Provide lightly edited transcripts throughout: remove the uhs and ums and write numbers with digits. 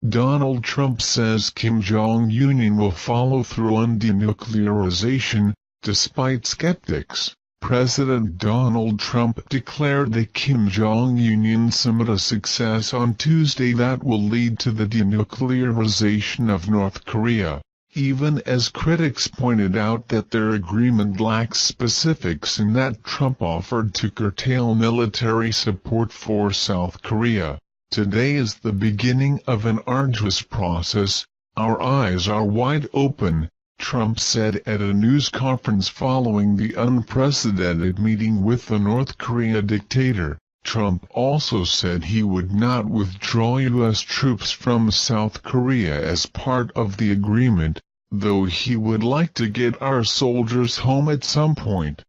Donald Trump says Kim Jong Un will follow through on denuclearization, despite skeptics. President Donald Trump declared the Kim Jong Un summit a success on Tuesday that will lead to the denuclearization of North Korea, even as critics pointed out that their agreement lacks specifics and that Trump offered to curtail military support for South Korea. Today is the beginning of an arduous process. Our eyes are wide open, Trump said at a news conference following the unprecedented meeting with the North Korea dictator. Trump also said he would not withdraw U.S. troops from South Korea as part of the agreement, though he would like to get our soldiers home at some point.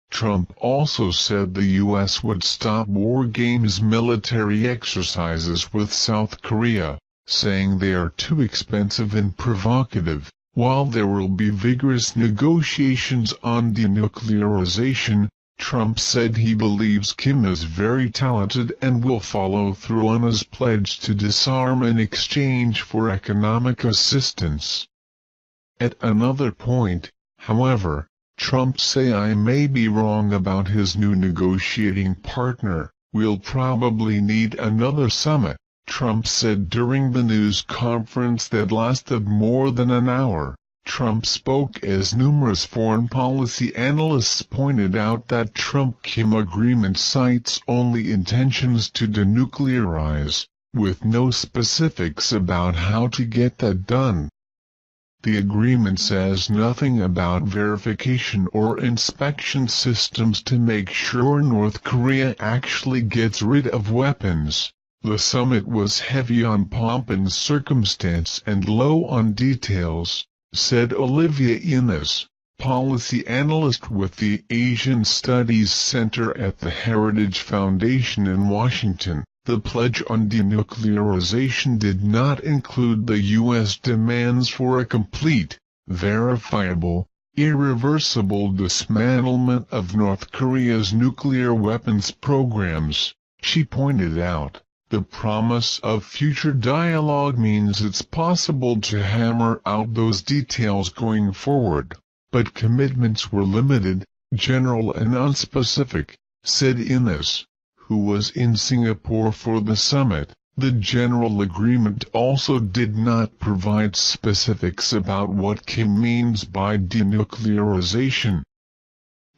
Trump also said the U.S. would stop war games military exercises with South Korea, saying they are too expensive and provocative. While there will be vigorous negotiations on denuclearization, Trump said he believes Kim is very talented and will follow through on his pledge to disarm in exchange for economic assistance. At another point, however, Trump said I may be wrong about his new negotiating partner. We'll probably need another summit, Trump said during the news conference that lasted more than an hour. Trump spoke as numerous foreign policy analysts pointed out that Trump-Kim agreement cites only intentions to denuclearize, with no specifics about how to get that done. The agreement says nothing about verification or inspection systems to make sure North Korea actually gets rid of weapons. The summit was heavy on pomp and circumstance and low on details, said Olivia Innes, policy analyst with the Asian Studies Center at the Heritage Foundation in Washington. The pledge on denuclearization did not include the U.S. demands for a complete, verifiable, irreversible dismantlement of North Korea's nuclear weapons programs, she pointed out. The promise of future dialogue means it's possible to hammer out those details going forward, but commitments were limited, general and unspecific, said Innes, who was in Singapore for the summit. The general agreement also did not provide specifics about what Kim means by denuclearization.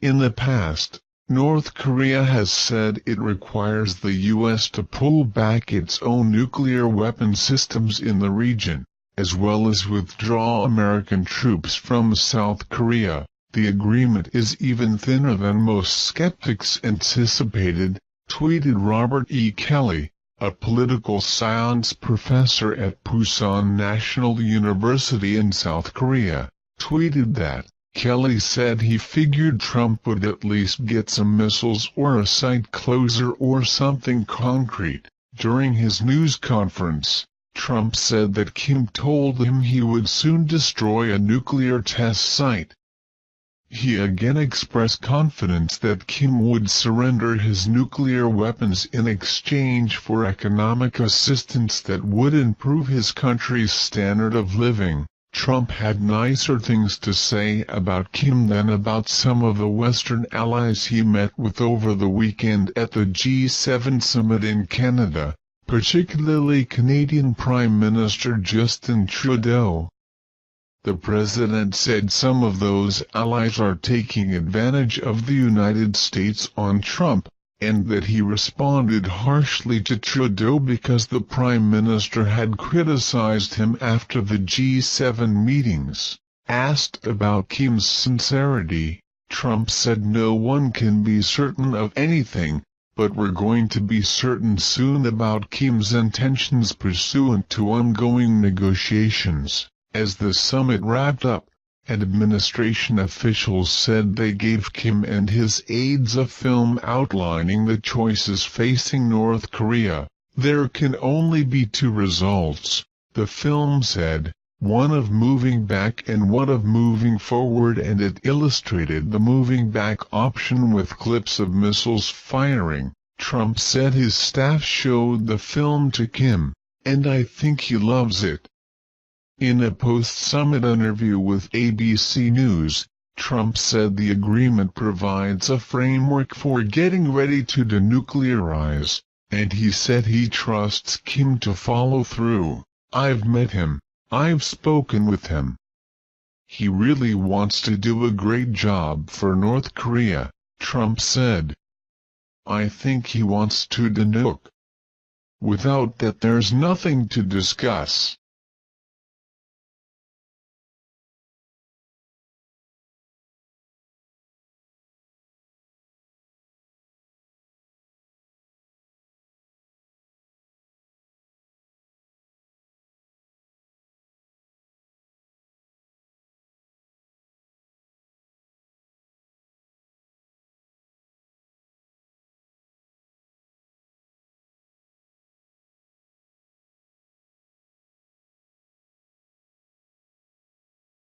In the past, North Korea has said it requires the U.S. to pull back its own nuclear weapon systems in the region, as well as withdraw American troops from South Korea. The agreement is even thinner than most skeptics anticipated, tweeted Robert E. Kelly, a political science professor at Pusan National University in South Korea, tweeted that. Kelly said he figured Trump would at least get some missiles or a site closer or something concrete. During his news conference, Trump said that Kim told him he would soon destroy a nuclear test site. He again expressed confidence that Kim would surrender his nuclear weapons in exchange for economic assistance that would improve his country's standard of living. Trump had nicer things to say about Kim than about some of the Western allies he met with over the weekend at the G7 summit in Canada, particularly Canadian Prime Minister Justin Trudeau. The president said some of those allies are taking advantage of the United States on Trump, and that he responded harshly to Trudeau because the Prime Minister had criticized him after the G7 meetings. Asked about Kim's sincerity, Trump said no one can be certain of anything, but we're going to be certain soon about Kim's intentions pursuant to ongoing negotiations. As the summit wrapped up, administration officials said they gave Kim and his aides a film outlining the choices facing North Korea. There can only be two results, the film said, one of moving back and one of moving forward, and it illustrated the moving back option with clips of missiles firing. Trump said his staff showed the film to Kim, and I think he loves it. In a post-summit interview with ABC News, Trump said the agreement provides a framework for getting ready to denuclearize, and he said he trusts Kim to follow through. "I've met him. I've spoken with him. He really wants to do a great job for North Korea," Trump said. "I think he wants to denuke. Without that there's nothing to discuss."